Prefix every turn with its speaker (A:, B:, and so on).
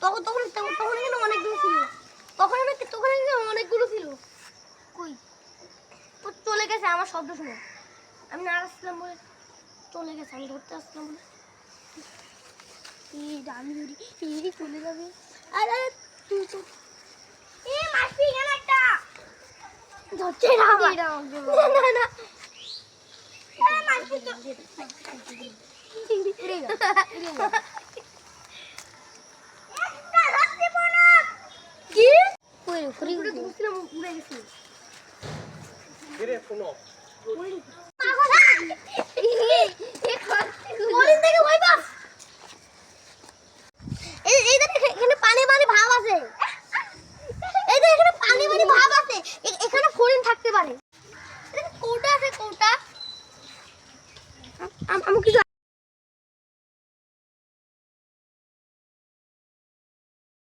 A: তখন তখন তখন এখানে অনেকগুলো ছিল, তখন অনেকগুলো ছিল। কই তো চলে গেছে আমার শব্দ শুনে, আমি না আসলাম বলে চলে গেছে, আমি ধরতে আসলাম বলে আমি ধরি চলে যাবে। আর তুই তো মারবি কেন একটা ধরছে না না মারবি তো কি কই ঘুরে ঘুরে ঘুরছিলাম উড়ে গেছি রে শোনো মরিন থেকে ওই বাস এই দেখ এখানে পানি পানি ভাব আছে, এই দেখ এখানে পানি পানি ভাব আছে, এখানে ফড়িং থাকতে পারে। কৌটা আছে কৌটা, আমি কিছু